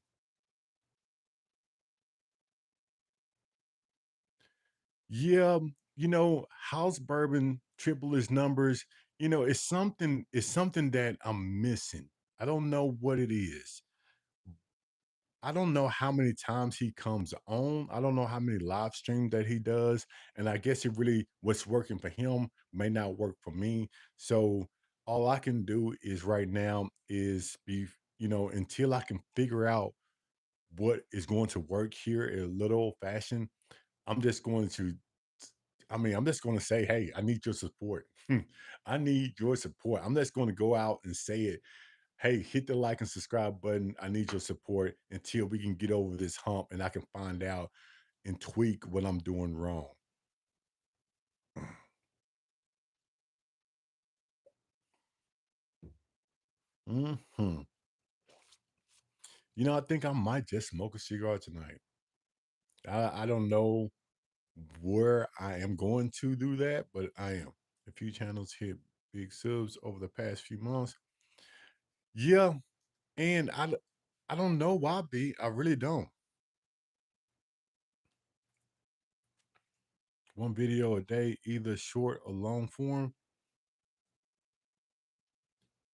Yeah, house bourbon, triple his numbers. It's something that I'm missing. I don't know what it is. I don't know how many times he comes on. I don't know how many live streams that he does. And I guess it really what's working for him may not work for me. So all I can do is right now is until I can figure out what is going to work here at a little old fashioned, I'm just going to I'm just going to say, hey, I need your support. I need your support. I'm just going to go out and say it. Hey, hit the like and subscribe button. I need your support until we can get over this hump and I can find out and tweak what I'm doing wrong. Hmm. I think I might just smoke a cigar tonight. I don't know where I am going to do that, but I am. A few channels hit big subs over the past few months. Yeah, and I don't know why, B. I really don't. One video a day, either short or long form.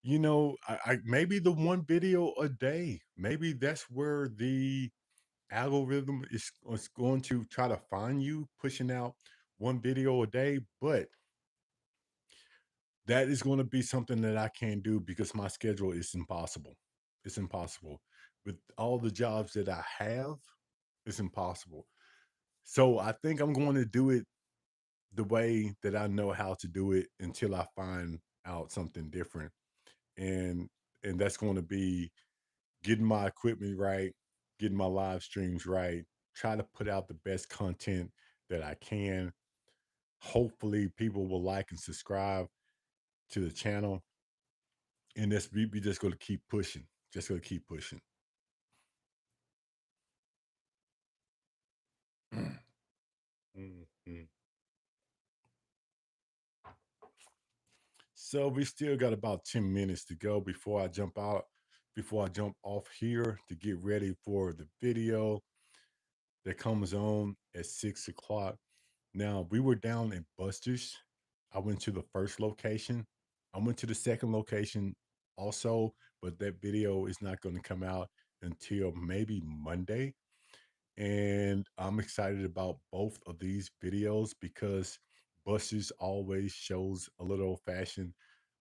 Maybe the one video a day. Maybe that's where the algorithm is going to try to find you, pushing out one video a day. But that is going to be something that I can't do because my schedule is impossible. It's impossible. With all the jobs that I have, it's impossible. So I think I'm going to do it the way that I know how to do it until I find out something different. And that's going to be getting my equipment right, getting my live streams right, try to put out the best content that I can. Hopefully people will like and subscribe to the channel. And this we just gonna keep pushing. Just gonna keep pushing. Mhm. So we still got about 10 minutes to go before I jump off here to get ready for the video that comes on at 6 o'clock. Now we were down in Buster's. I went to the first location. I went to the second location also, but that video is not going to come out until maybe Monday. And I'm excited about both of these videos because Buster's always shows a little old fashioned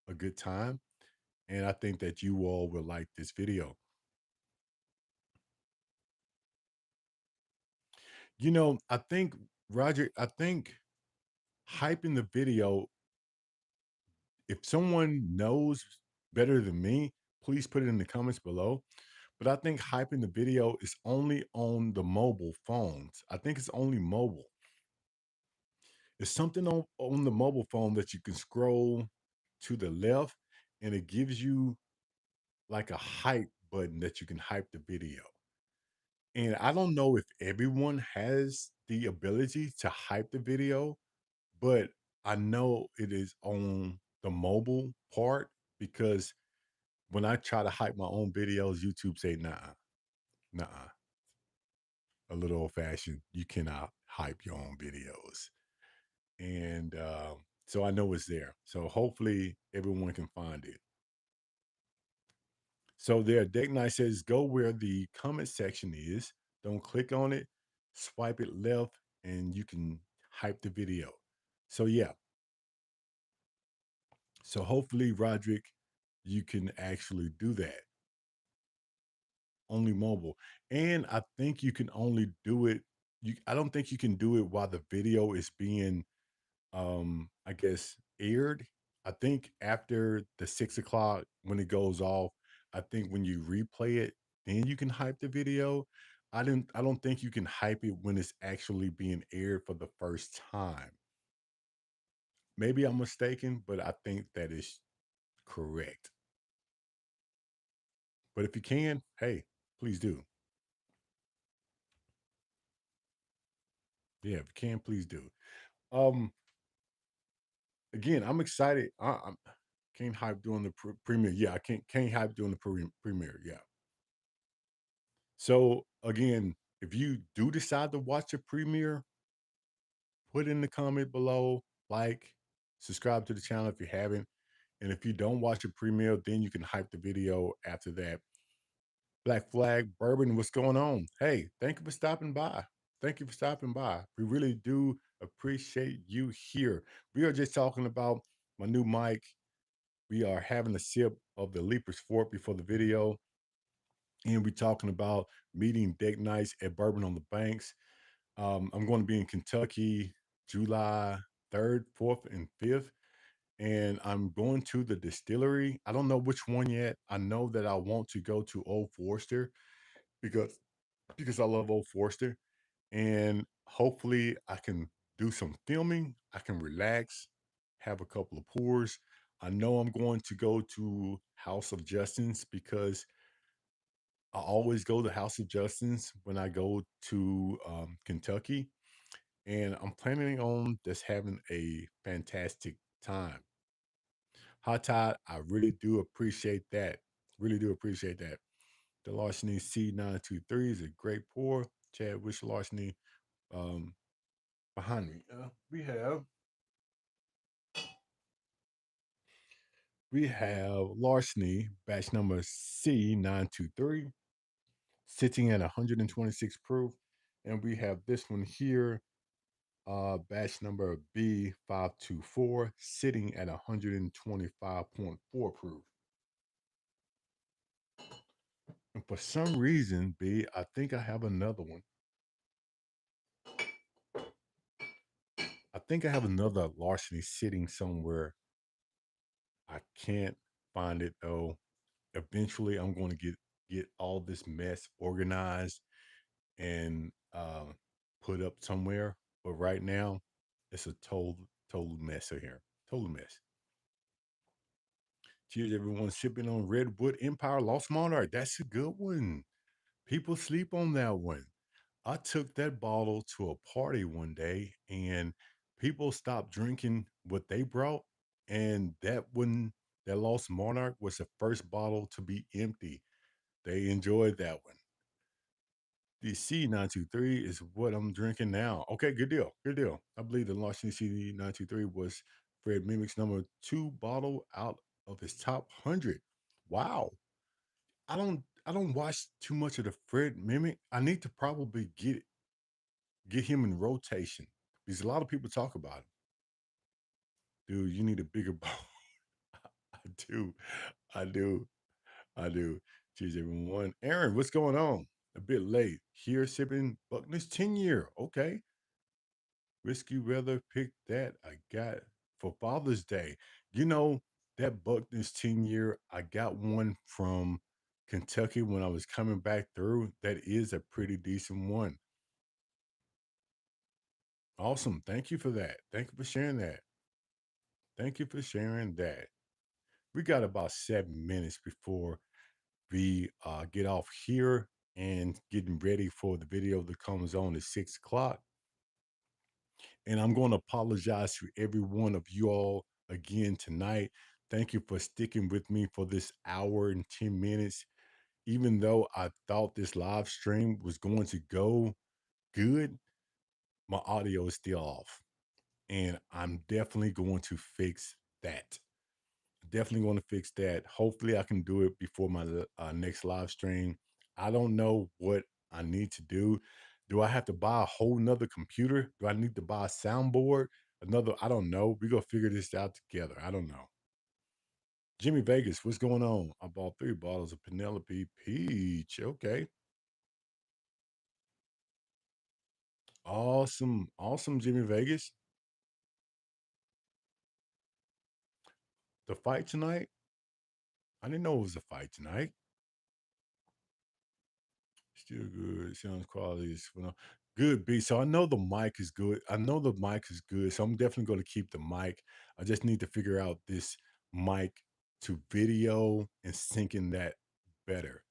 a good time. And I think that you all will like this video. I think, Roger, I think hyping the video, if someone knows better than me, please put it in the comments below. But I think hyping the video is only on the mobile phones. I think it's only mobile. It's something on the mobile phone that you can scroll to the left and it gives you like a hype button that you can hype the video. And I don't know if everyone has the ability to hype the video, but I know it is on the mobile part because when I try to hype my own videos, YouTube say, nah, nah, a little old fashioned. You cannot hype your own videos. And so I know it's there. So hopefully everyone can find it. So there, Deck Knight says, go where the comment section is. Don't click on it. Swipe it left, and you can hype the video. So yeah. So hopefully, Roderick, you can actually do that. Only mobile. And I think you can only do it. I don't think you can do it while the video is being I guess aired. I think after the 6 o'clock when it goes off, I think when you replay it, then you can hype the video. I don't think you can hype it when it's actually being aired for the first time. Maybe I'm mistaken, but I think that is correct. But if you can, hey, please do. Yeah, if you can, please do. Um, again, I'm excited. I'm can't hype during the premiere. Yeah, I can't hype during the premiere. Yeah. So again, if you do decide to watch a premiere, put in the comment below, like, subscribe to the channel if you haven't. And if you don't watch a premiere, then you can hype the video after that. Black Flag Bourbon, what's going on? Hey, thank you for stopping by. Thank you for stopping by. We really do appreciate you here. We are just talking about my new mic. We are having a sip of the Leaper's Fort before the video. And we're talking about meeting deck nights at Bourbon on the Banks. I'm going to be in Kentucky July 3rd, 4th, and 5th. And I'm going to the distillery. I don't know which one yet. I know that I want to go to Old Forester because I love Old Forester. And hopefully I can do some filming. I can relax, have a couple of pours. I know I'm going to go to House of Justin's because I always go to House of Justin's when I go to Kentucky, and I'm planning on just having a fantastic time. Hot Tide, I really do appreciate that. Really do appreciate that. The Larceny C923 is a great pour. Chad Wish Larceny um, behind me. We have Larceny batch number C923 sitting at 126 proof, and we have this one here batch number B524 sitting at 125.4 proof. And for some reason, B, I think I have another one. I think I have another Larceny sitting somewhere. I can't find it though. Eventually, I'm going to get all this mess organized and put up somewhere. But right now, it's a total mess in here. Total mess. Cheers, everyone. Sipping on Redwood Empire Lost Monarch. That's a good one. People sleep on that one. I took that bottle to a party one day and people stopped drinking what they brought. And that Lost Monarch was the first bottle to be empty. They enjoyed that one. The C923 is what I'm drinking now. Okay, good deal. Good deal. I believe the Lost C923 was Fred Mimic's number 2 bottle out of his top 100. Wow. I don't watch too much of the Fred Mimic. I need to probably get him in rotation because a lot of people talk about him. Dude, you need a bigger bottle. I do. I do. I do. Cheers, everyone. Aaron, what's going on? A bit late. Here sipping Buckner's 10 year. Okay. Risky weather picked that I got for Father's Day. You know, That Buckner's 10-year, I got one from Kentucky when I was coming back through. That is a pretty decent one. Awesome. Thank you for that. Thank you for sharing that. Thank you for sharing that. We got about 7 minutes before we get off here and getting ready for the video that comes on at 6 o'clock. And I'm going to apologize to every one of you all again tonight. Thank you for sticking with me for this hour and 10 minutes. Even though I thought this live stream was going to go good, my audio is still off. And I'm definitely going to fix that. Definitely want to fix that. Hopefully, I can do it before my next live stream. I don't know what I need to do. Do I have to buy a whole nother computer? Do I need to buy a soundboard? Another, I don't know. We're gonna figure this out together. I don't know. Jimmy Vegas, what's going on? I bought 3 bottles of Penelope Peach. Okay. Awesome. Awesome, Jimmy Vegas. The fight tonight? I didn't know it was a fight tonight. Still good. Sounds quality is phenomenal. Good beat. So I know the mic is good. I know the mic is good. So I'm definitely going to keep the mic. I just need to figure out this mic to video and syncing that better.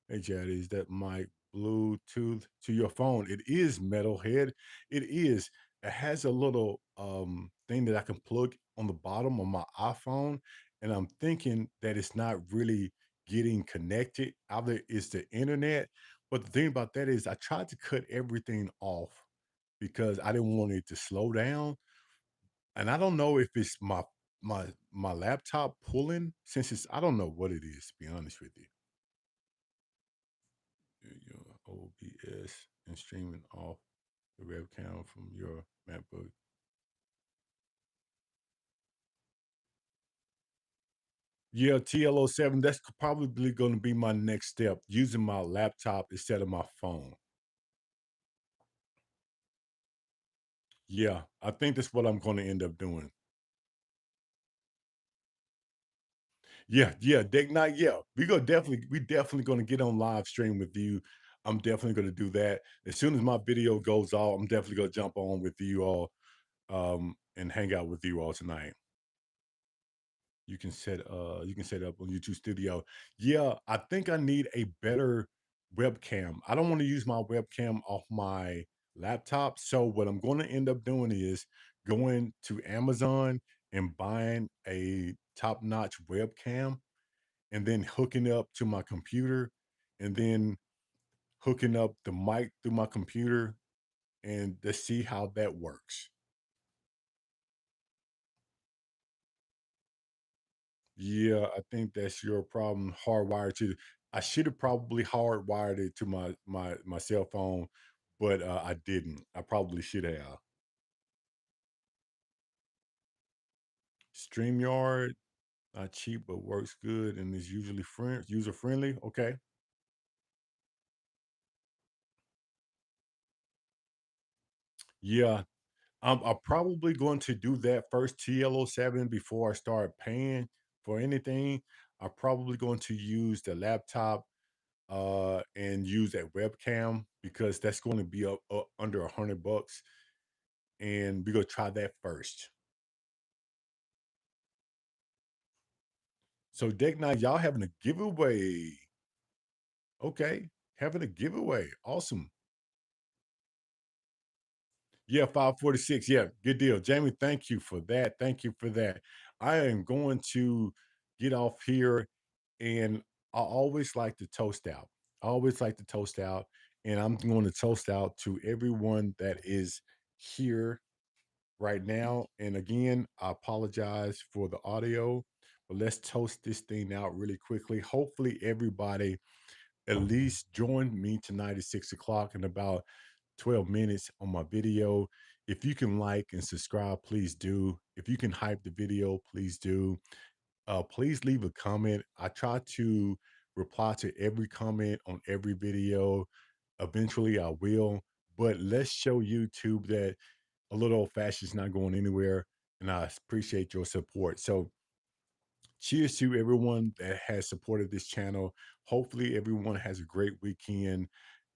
Hey, Chad, is that mic Bluetooth to your phone? It is, Metalhead. It is. It has a little thing that I can plug on the bottom of my iPhone. And I'm thinking that it's not really getting connected. Either it's the internet, but the thing about that is I tried to cut everything off because I didn't want it to slow down. And I don't know if it's my laptop pulling since it's I don't know what it is, to be honest with you. Your OBS and streaming off the webcam from your MacBook. Yeah, TLO7, that's probably going to be my next step, using my laptop instead of my phone. Yeah, I think that's what I'm going to end up doing. Yeah, yeah, Deck Night. Yeah, we definitely gonna get on live stream with you. I'm definitely gonna do that. As soon as my video goes off, I'm definitely gonna jump on with you all and hang out with you all tonight. You can set up on YouTube Studio. Yeah, I think I need a better webcam. I don't want to use my webcam off my laptop. So what I'm going to end up doing is going to Amazon and buying a top-notch webcam and then hooking up to my computer and then hooking up the mic through my computer and to see how that works. Yeah, I think that's your problem. Hardwired to. I should have probably hardwired it to my cell phone, but I didn't. I probably should have. StreamYard, not cheap, but works good and is usually user friendly. Okay. Yeah, I'm probably going to do that first TLO7 before I start paying for anything. I'm probably going to use the laptop and use that webcam because that's going to be up under $100, and we're gonna try that first. So Deck Night, y'all having a giveaway. Okay, having a giveaway. Awesome. Yeah, 546. Yeah, good deal. Jamie, thank you for that. Thank you for that. I am going to get off here and I always like to toast out. I always like to toast out, and I'm going to toast out to everyone that is here right now. And again, I apologize for the audio, but let's toast this thing out really quickly. Hopefully, everybody at least join me tonight at 6 o'clock in about 12 minutes on my video. If you can like and subscribe, please do. If you can hype the video, please do. Please leave a comment. I try to reply to every comment on every video. Eventually, I will. But let's show YouTube that a little old fashioned is not going anywhere, and I appreciate your support. So cheers to everyone that has supported this channel. Hopefully, everyone has a great weekend,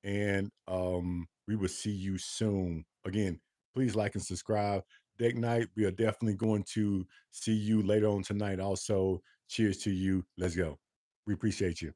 and we will see you soon. Again, please like and subscribe. Deck Night, we are definitely going to see you later on tonight. Also, cheers to you. Let's go. We appreciate you.